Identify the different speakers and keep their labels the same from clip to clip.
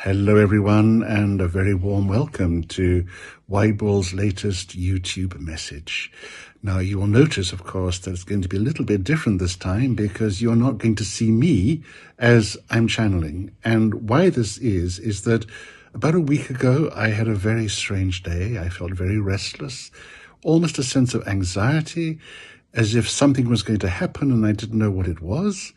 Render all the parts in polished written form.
Speaker 1: Hello, everyone, and a very warm welcome to Weibel's latest YouTube message. Now, you will notice, of course, that it's going to be a little bit different this time because you're not going to see me as I'm channeling. And why this is that about a week ago, I had a very strange day. I felt very restless, almost a sense of anxiety, as if something was going to happen and I didn't know what it was.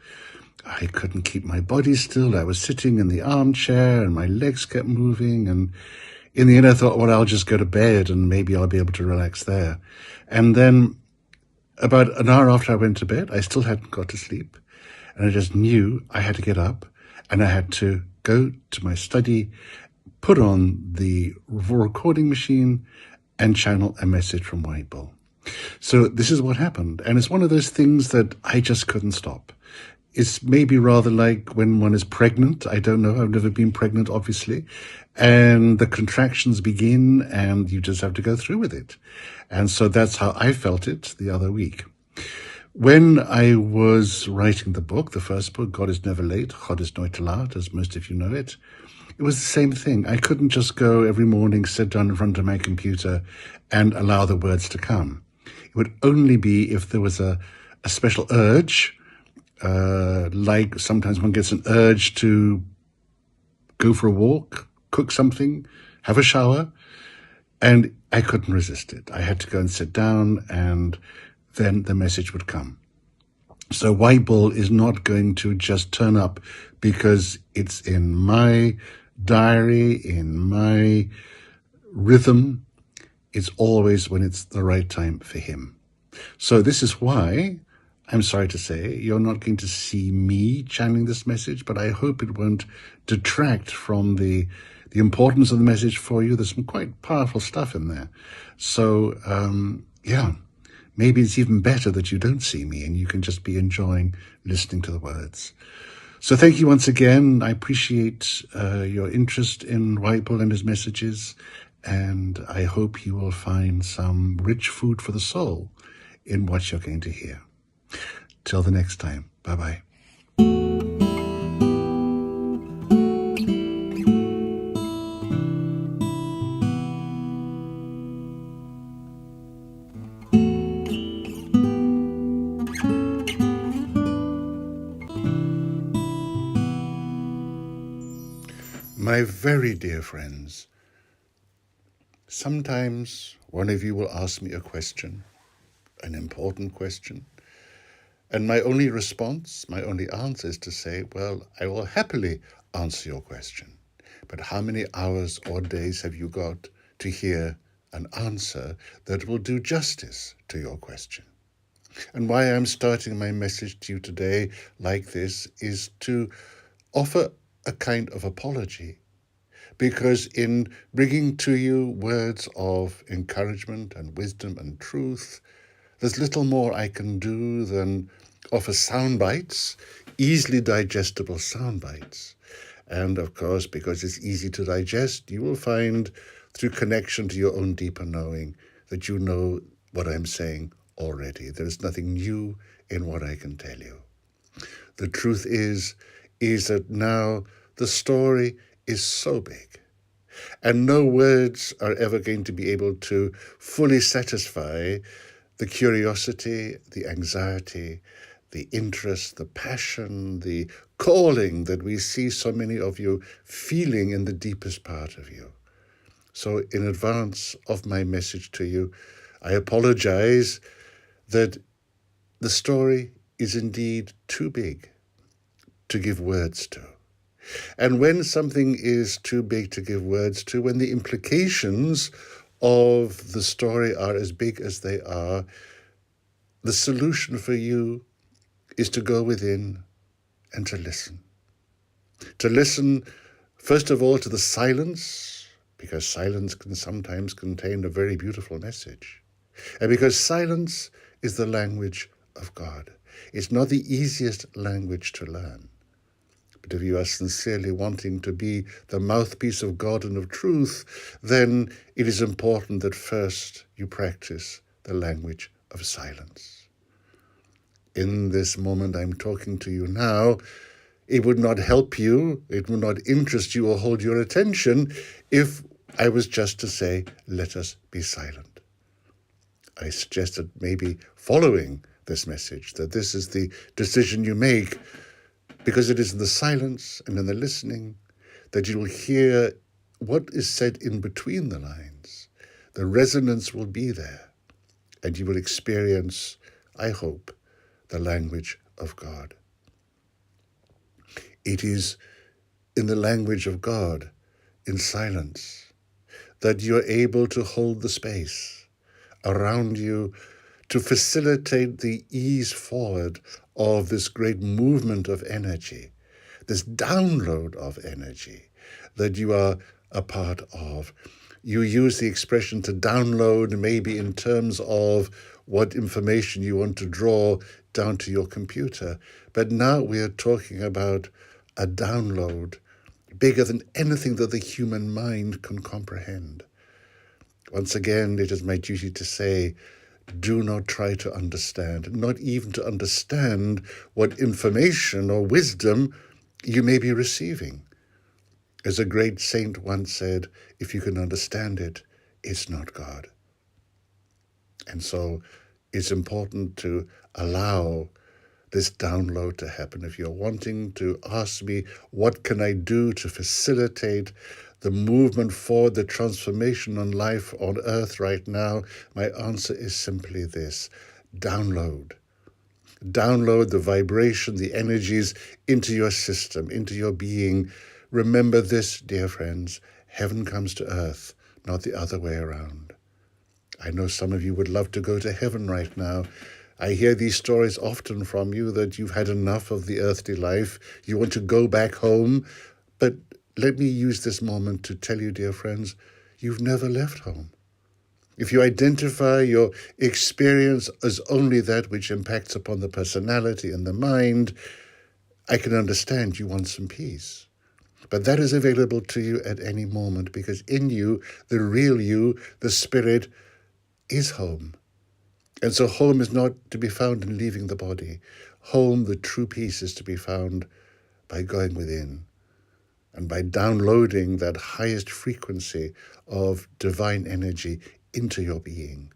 Speaker 1: I couldn't keep my body still. I was sitting in the armchair and my legs kept moving. And in the end, I thought, well, I'll just go to bed and maybe I'll be able to relax there. And then about an hour after I went to bed, I still hadn't got to sleep. And I just knew I had to get up and I had to go to my study, put on the recording machine and channel a message from Weibel. So this is what happened. And it's one of those things that I just couldn't stop. It's maybe rather like when one is pregnant. I don't know. I've never been pregnant, obviously. And the contractions begin and you just have to go through with it. And so that's how I felt it the other week. When I was writing the book, the first book, God is Never Late, God is Nooit te laat, as most of you know it, it was the same thing. I couldn't just go every morning, sit down in front of my computer and allow the words to come. It would only be if there was a special urge, like sometimes one gets an urge to go for a walk, cook something, have a shower, and I couldn't resist it. I had to go and sit down, and then the message would come. So Weibel is not going to just turn up because it's in my diary, in my rhythm. It's always when it's the right time for him. So this is why, I'm sorry to say, you're not going to see me channeling this message, but I hope it won't detract from the importance of the message for you. There's some quite powerful stuff in there. So, maybe it's even better that you don't see me and you can just be enjoying listening to the words. So thank you once again. I appreciate your interest in Weibel and his messages, and I hope you will find some rich food for the soul in what you're going to hear. Till the next time. Bye-bye. My very dear friends, sometimes one of you will ask me a question, an important question, and my only response, my only answer is to say, well, I will happily answer your question. But how many hours or days have you got to hear an answer that will do justice to your question? And why I'm starting my message to you today like this is to offer a kind of apology. Because in bringing to you words of encouragement and wisdom and truth, there's little more I can do than offer sound bites, easily digestible sound bites. And of course, because it's easy to digest, you will find through connection to your own deeper knowing that you know what I'm saying already. There is nothing new in what I can tell you. The truth is that now the story is so big, and no words are ever going to be able to fully satisfy the curiosity, the anxiety, the interest, the passion, the calling that we see so many of you feeling in the deepest part of you. So in advance of my message to you, I apologize that the story is indeed too big to give words to. And when something is too big to give words to, when the implications of the story are as big as they are, the solution for you is to go within and to listen. To listen, first of all, to the silence, because silence can sometimes contain a very beautiful message. And because silence is the language of God. It's not the easiest language to learn. But if you are sincerely wanting to be the mouthpiece of God and of truth, then it is important that first you practice the language of silence. In this moment I'm talking to you now, It would not help you, it would not interest you or hold your attention if I was just to say, let us be silent. I suggested maybe following this message, that this is the decision you make, because it is in the silence and in the listening that you will hear what is said in between the lines. The resonance will be there, and you will experience, I hope, the language of God. It is in the language of God, in silence, that you're able to hold the space around you to facilitate the ease forward of this great movement of energy, this download of energy that you are a part of. You use the expression to download maybe in terms of what information you want to draw down to your computer. But now we are talking about a download bigger than anything that the human mind can comprehend. Once again, it is my duty to say, do not try to understand, not even to understand what information or wisdom you may be receiving. As a great saint once said, if you can understand it, it's not God. And so it's important to allow this download to happen. If you're wanting to ask me, what can I do to facilitate the movement forward, the transformation on life on earth right now, my answer is simply this: download. Download the vibration, the energies into your system, into your being. Remember this, dear friends, heaven comes to earth, not the other way around. I know some of you would love to go to heaven right now. I hear these stories often from you that you've had enough of the earthly life. You want to go back home. But let me use this moment to tell you, dear friends, you've never left home. If you identify your experience as only that which impacts upon the personality and the mind, I can understand you want some peace. But that is available to you at any moment, because in you, the real you, the spirit, is home. And so home is not to be found in leaving the body. Home, the true peace, is to be found by going within and by downloading that highest frequency of divine energy into your being.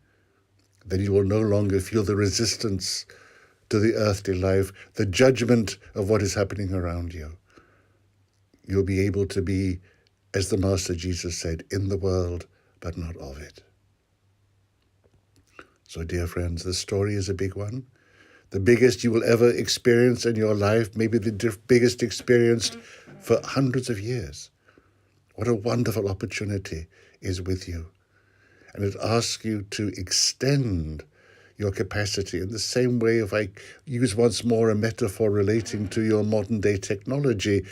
Speaker 1: Then you will no longer feel the resistance to the earthly life, the judgment of what is happening around you. You'll be able to be, as the Master Jesus said, in the world, but not of it. So, dear friends, the story is a big one. The biggest you will ever experience in your life, maybe the biggest experience for hundreds of years. What a wonderful opportunity is with you. And it asks you to extend your capacity in the same way. If I use once more a metaphor relating to your modern day technology,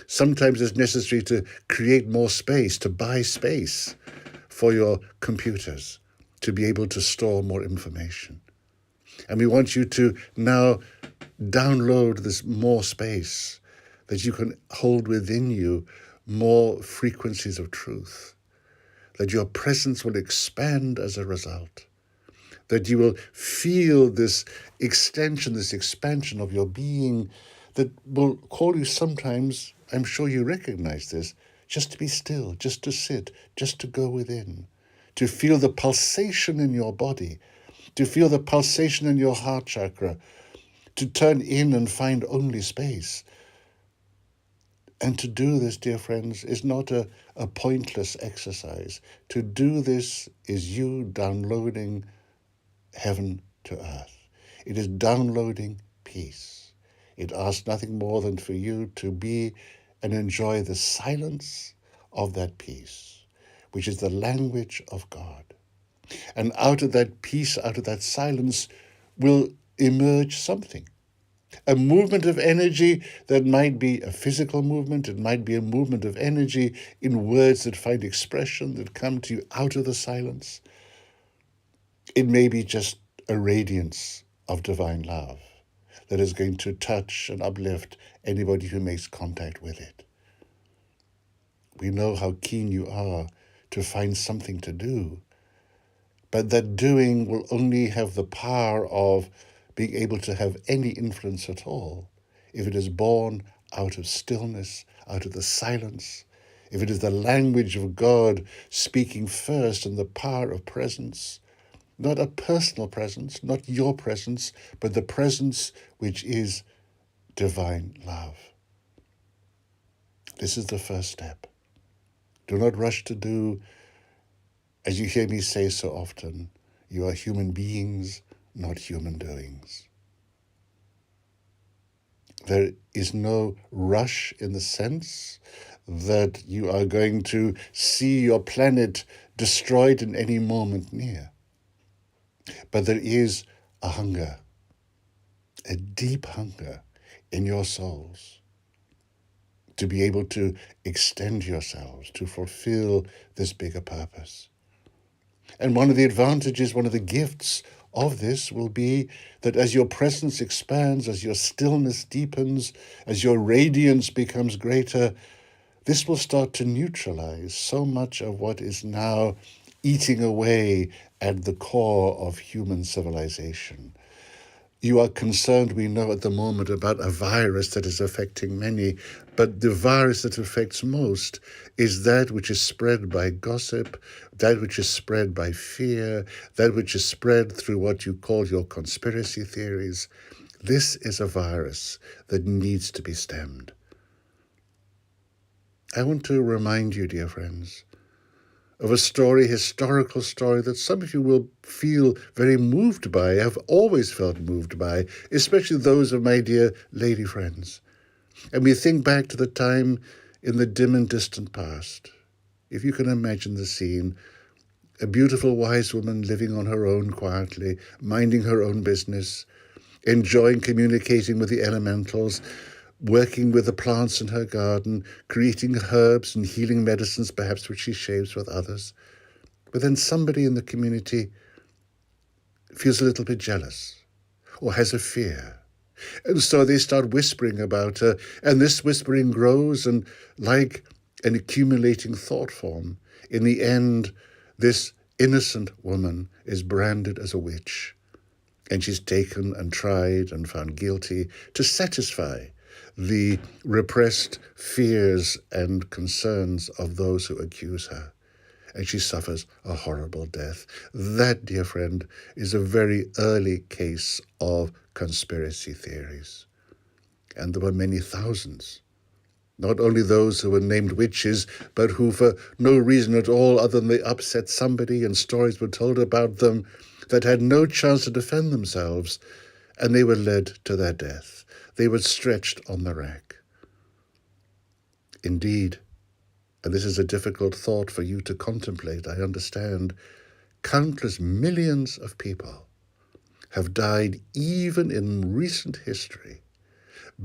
Speaker 1: sometimes it's necessary to create more space, to buy space for your computers, to be able to store more information. And we want you to now download this more space, that you can hold within you more frequencies of truth, that your presence will expand as a result, that you will feel this extension, this expansion of your being that will call you sometimes, I'm sure you recognize this, just to be still, just to sit, just to go within, to feel the pulsation in your body, to feel the pulsation in your heart chakra, to turn in and find only space. And to do this, dear friends, is not a pointless exercise. To do this is you downloading heaven to earth. It is downloading peace. It asks nothing more than for you to be and enjoy the silence of that peace, which is the language of God. And out of that peace, out of that silence, will emerge something. A movement of energy that might be a physical movement. It might be a movement of energy in words that find expression, that come to you out of the silence. It may be just a radiance of divine love that is going to touch and uplift anybody who makes contact with it. We know how keen you are to find something to do, but that doing will only have the power of being able to have any influence at all if it is born out of stillness, out of the silence, if it is the language of God speaking first in the power of presence, not a personal presence, not your presence, but the presence which is divine love. This is the first step. Do not rush to do, as you hear me say so often, you are human beings, not human doings. There is no rush in the sense that you are going to see your planet destroyed in any moment near. But there is a hunger, a deep hunger in your souls to be able to extend yourselves, to fulfill this bigger purpose. And one of the advantages, one of the gifts of this will be that as your presence expands, as your stillness deepens, as your radiance becomes greater, this will start to neutralize so much of what is now eating away at the core of human civilization. You are concerned, we know at the moment, about a virus that is affecting many, but the virus that affects most is that which is spread by gossip, that which is spread by fear, that which is spread through what you call your conspiracy theories. This is a virus that needs to be stemmed. I want to remind you, dear friends, of a story, historical story, that some of you will feel very moved by, have always felt moved by, especially those of my dear lady friends. And we think back to the time in the dim and distant past. If you can imagine the scene, a beautiful wise woman living on her own quietly, minding her own business, enjoying communicating with the elementals, working with the plants in her garden, creating herbs and healing medicines, perhaps which she shares with others. But then somebody in the community feels a little bit jealous or has a fear. And so they start whispering about her, and this whispering grows, and like an accumulating thought form, in the end, this innocent woman is branded as a witch, and she's taken and tried and found guilty to satisfy the repressed fears and concerns of those who accuse her. And she suffers a horrible death. That, dear friend, is a very early case of conspiracy theories. And there were many thousands. Not only those who were named witches, but who for no reason at all other than they upset somebody, and stories were told about them that had no chance to defend themselves, and they were led to their death. They were stretched on the rack. Indeed, and this is a difficult thought for you to contemplate, I understand, countless millions of people have died even in recent history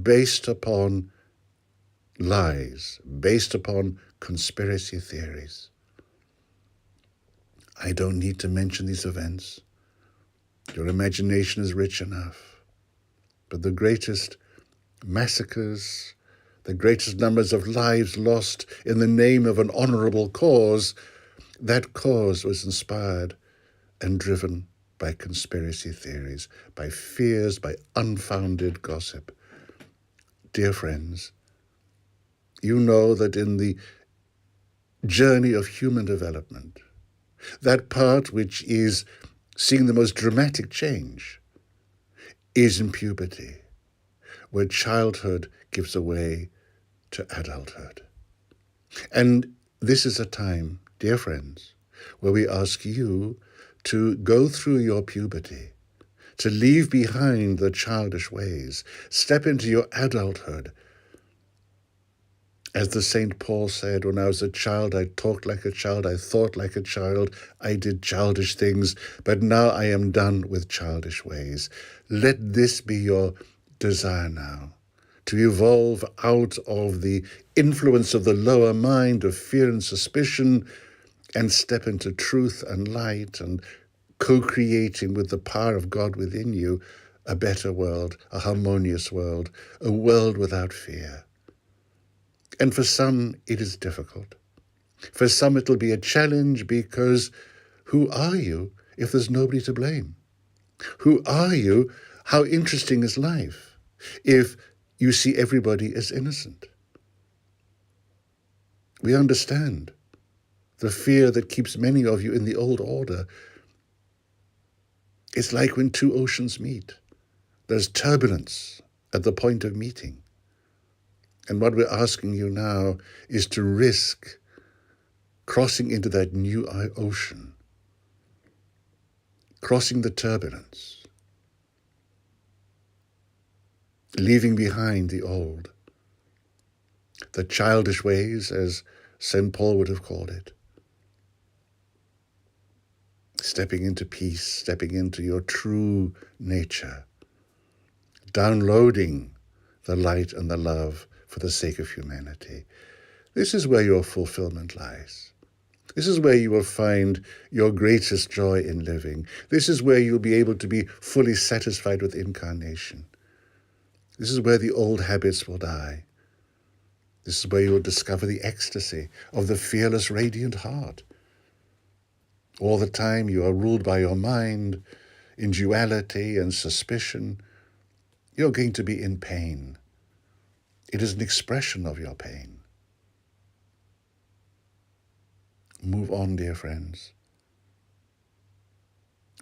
Speaker 1: based upon lies, based upon conspiracy theories. I don't need to mention these events. Your imagination is rich enough. But the greatest massacres, the greatest numbers of lives lost in the name of an honorable cause, that cause was inspired and driven by conspiracy theories, by fears, by unfounded gossip. Dear friends, you know that in the journey of human development, that part which is seeing the most dramatic change is in puberty, where childhood gives way to adulthood. And this is a time, dear friends, where we ask you to go through your puberty, to leave behind the childish ways, step into your adulthood. As the St. Paul said, when I was a child, I talked like a child, I thought like a child, I did childish things, but now I am done with childish ways. Let this be your desire now, to evolve out of the influence of the lower mind of fear and suspicion and step into truth and light and co-creating with the power of God within you a better world, a harmonious world, a world without fear. And for some, it is difficult. For some, it'll be a challenge because who are you if there's nobody to blame? Who are you? How interesting is life if you see everybody as innocent. We understand the fear that keeps many of you in the old order. It's like when two oceans meet. There's turbulence at the point of meeting. And what we're asking you now is to risk crossing into that new ocean, crossing the turbulence, leaving behind the old, the childish ways, as St. Paul would have called it, stepping into peace, stepping into your true nature, downloading the light and the love for the sake of humanity. This is where your fulfillment lies. This is where you will find your greatest joy in living. This is where you'll be able to be fully satisfied with incarnation. This is where the old habits will die. This is where you will discover the ecstasy of the fearless, radiant heart. All the time you are ruled by your mind, in duality and suspicion. You're going to be in pain. It is an expression of your pain. Move on, dear friends.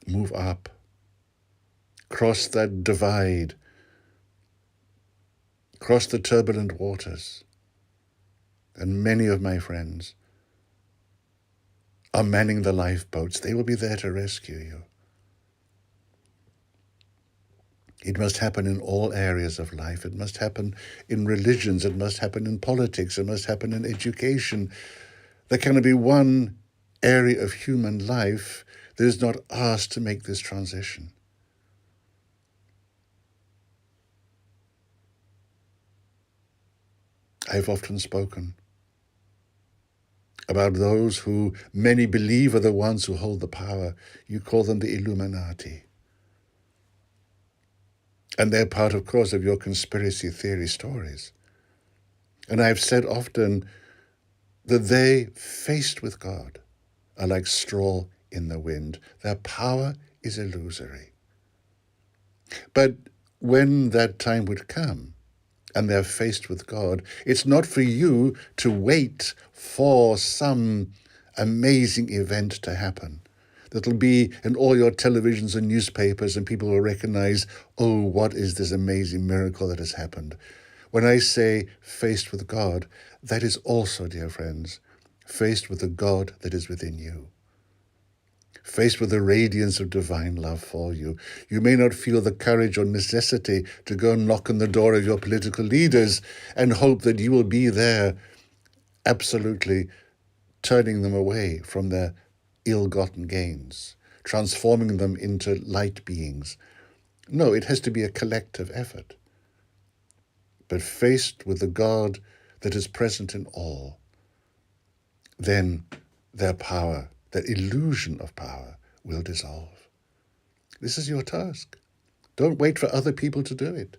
Speaker 1: Move up. Cross that divide. Cross the turbulent waters. And many of my friends are manning the lifeboats. They will be there to rescue you. It must happen in all areas of life. It must happen in religions. It must happen in politics. It must happen in education. There cannot be one area of human life that is not asked to make this transition. I've often spoken about those who many believe are the ones who hold the power. You call them the Illuminati. And they're part, of course, of your conspiracy theory stories. And I've said often that they, faced with God, are like straw in the wind. Their power is illusory. But when that time would come, and they're faced with God, it's not for you to wait for some amazing event to happen. That'll be in all your televisions and newspapers, and people will recognize, oh, what is this amazing miracle that has happened? When I say faced with God, that is also, dear friends, faced with the God that is within you. Faced with the radiance of divine love for you. You may not feel the courage or necessity to go and knock on the door of your political leaders and hope that you will be there absolutely turning them away from their ill-gotten gains, transforming them into light beings. No, it has to be a collective effort. But faced with the God that is present in all, then their power, that illusion of power, will dissolve. This is your task. Don't wait for other people to do it.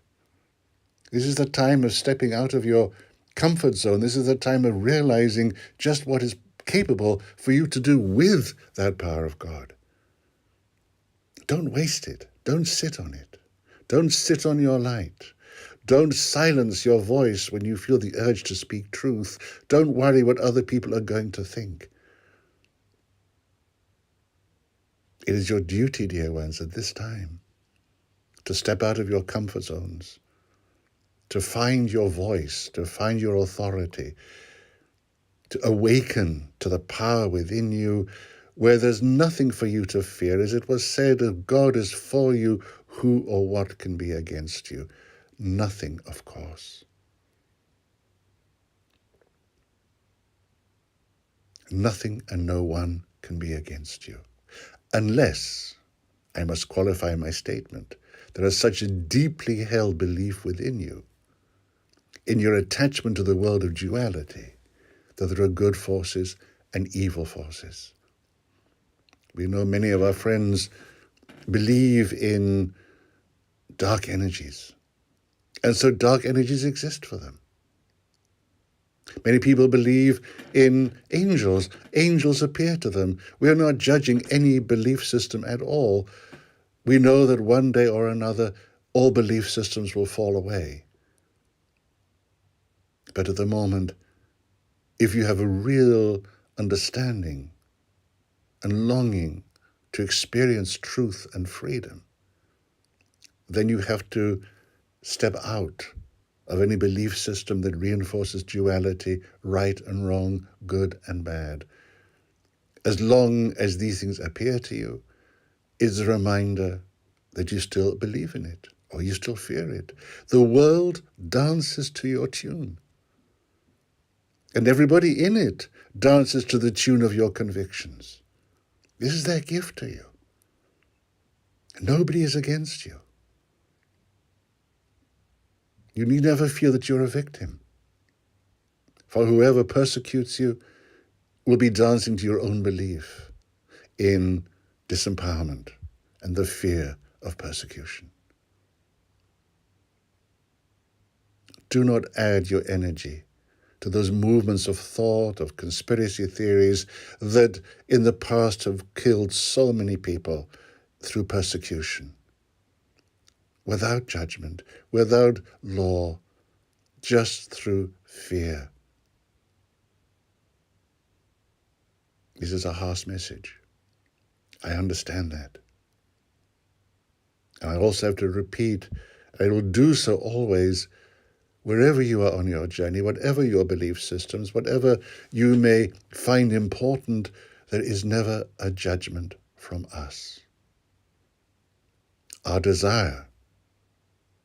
Speaker 1: This is the time of stepping out of your comfort zone. This is the time of realizing just what is capable for you to do with that power of God. Don't waste it. Don't sit on it. Don't sit on your light. Don't silence your voice when you feel the urge to speak truth. Don't worry what other people are going to think. It is your duty, dear ones, at this time to step out of your comfort zones, to find your voice, to find your authority, to awaken to the power within you where there's nothing for you to fear. As it was said, if God is for you, who or what can be against you? Nothing, of course. Nothing and no one can be against you. Unless, I must qualify my statement, there is such a deeply held belief within you, in your attachment to the world of duality, that there are good forces and evil forces. We know many of our friends believe in dark energies, and so dark energies exist for them. Many people believe in angels. Angels appear to them. We are not judging any belief system at all. We know that one day or another, all belief systems will fall away. But at the moment, if you have a real understanding and longing to experience truth and freedom, then you have to step out of any belief system that reinforces duality, right and wrong, good and bad. As long as these things appear to you, it's a reminder that you still believe in it or you still fear it. The world dances to your tune. And everybody in it dances to the tune of your convictions. This is their gift to you. Nobody is against you. You need never feel that you're a victim. For whoever persecutes you will be dancing to your own belief in disempowerment and the fear of persecution. Do not add your energy to those movements of thought, of conspiracy theories that in the past have killed so many people through persecution. Without judgment, without law, just through fear. This is a harsh message. I understand that. And I also have to repeat, I will do so always, wherever you are on your journey, whatever your belief systems, whatever you may find important, there is never a judgment from us. Our desire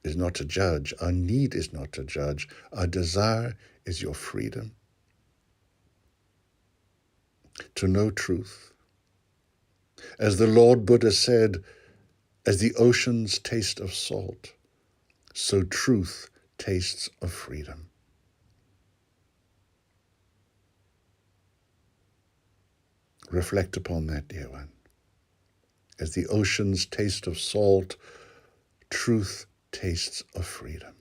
Speaker 1: is not to judge. Our need is not to judge. Our desire is your freedom to know truth. As the Lord Buddha said, as the oceans taste of salt, so truth tastes of freedom. Reflect upon that, dear one. As the oceans taste of salt, truth tastes of freedom.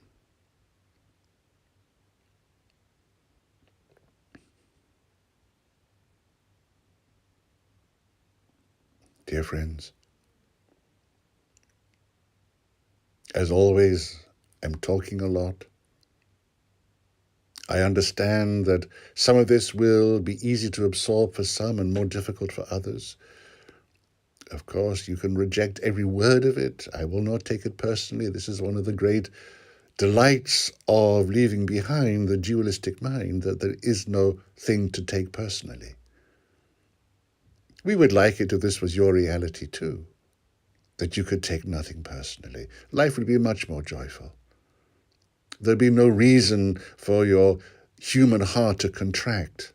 Speaker 1: Dear friends, as always, I'm talking a lot. I understand that some of this will be easy to absorb for some and more difficult for others. Of course, you can reject every word of it. I will not take it personally. This is one of the great delights of leaving behind the dualistic mind, that there is no thing to take personally. We would like it if this was your reality too, that you could take nothing personally. Life would be much more joyful. There'd be no reason for your human heart to contract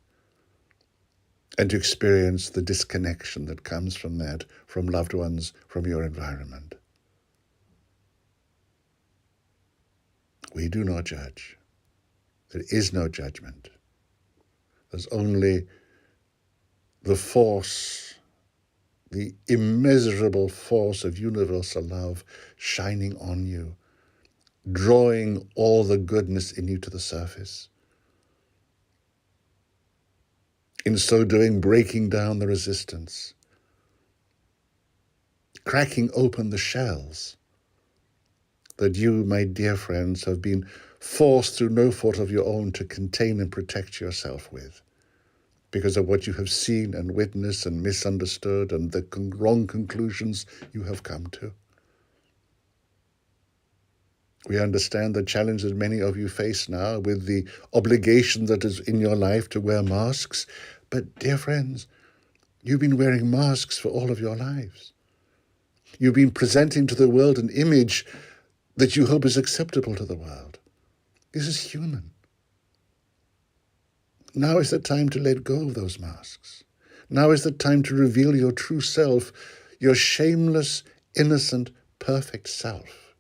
Speaker 1: and to experience the disconnection that comes from that, from loved ones, from your environment. We do not judge. There is no judgment. There's only the force, the immeasurable force of universal love shining on you, drawing all the goodness in you to the surface. In so doing, breaking down the resistance, cracking open the shells that you, my dear friends, have been forced through no fault of your own to contain and protect yourself with, because of what you have seen and witnessed and misunderstood and the wrong conclusions you have come to. We understand the challenge that many of you face now with the obligation that is in your life to wear masks. But dear friends, you've been wearing masks for all of your lives. You've been presenting to the world an image that you hope is acceptable to the world. This is human. Now is the time to let go of those masks. Now is the time to reveal your true self, your shameless, innocent, perfect self.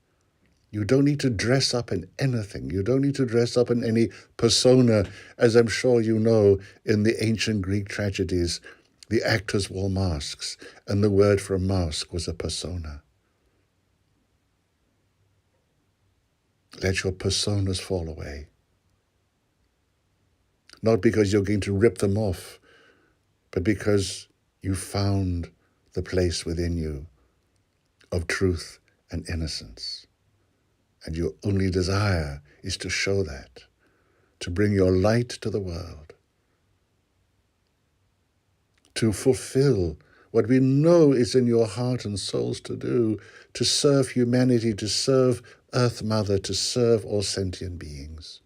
Speaker 1: You don't need to dress up in anything. You don't need to dress up in any persona. As I'm sure you know, in the ancient Greek tragedies, the actors wore masks, and the word for a mask was a persona. Let your personas fall away. Not because you're going to rip them off, but because you found the place within you of truth and innocence. And your only desire is to show that. to bring your light to the world, to fulfill what we know is in your heart and souls to do, to serve humanity, to serve Earth Mother, to serve all sentient beings.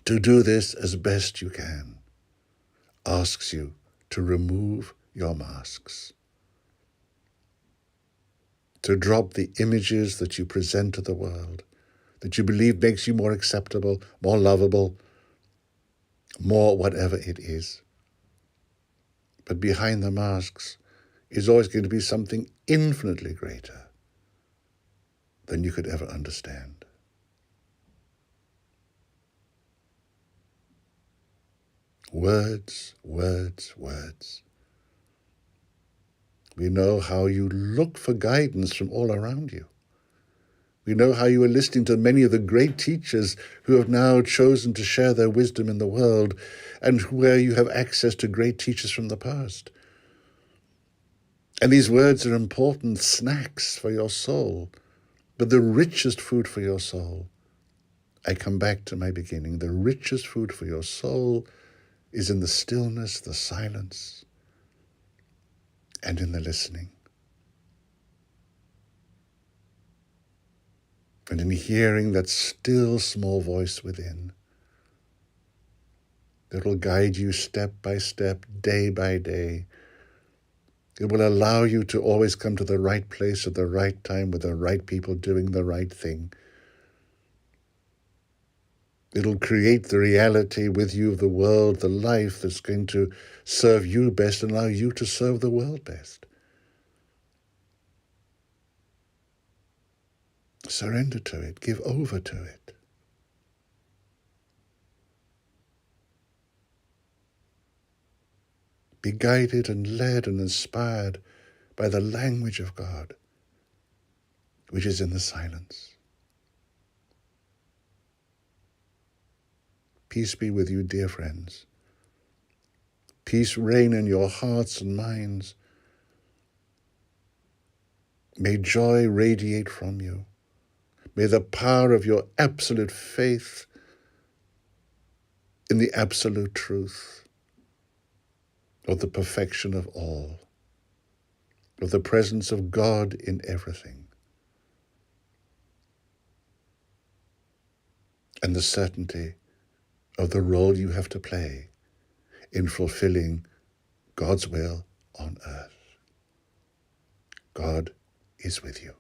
Speaker 1: To do this as best you can asks you to remove your masks, to drop the images that you present to the world, that you believe makes you more acceptable, more lovable, more whatever it is. But behind the masks is always going to be something infinitely greater than you could ever understand. Words, words, words. We know how you look for guidance from all around you. We know how you are listening to many of the great teachers who have now chosen to share their wisdom in the world, and where you have access to great teachers from the past. And these words are important snacks for your soul, but the richest food for your soul, I come back to my beginning, the richest food for your soul is in the stillness, the silence, and in the listening. And in hearing that still small voice within that will guide you step by step, day by day. It will allow you to always come to the right place at the right time with the right people doing the right thing. It'll create the reality with you of the world, the life that's going to serve you best and allow you to serve the world best. Surrender to it. Give over to it. Be guided and led and inspired by the language of God, which is in the silence. Peace be with you, dear friends. Peace reign in your hearts and minds. May joy radiate from you. May the power of your absolute faith in the absolute truth of the perfection of all, of the presence of God in everything, and the certainty of the role you have to play in fulfilling God's will on earth. God is with you.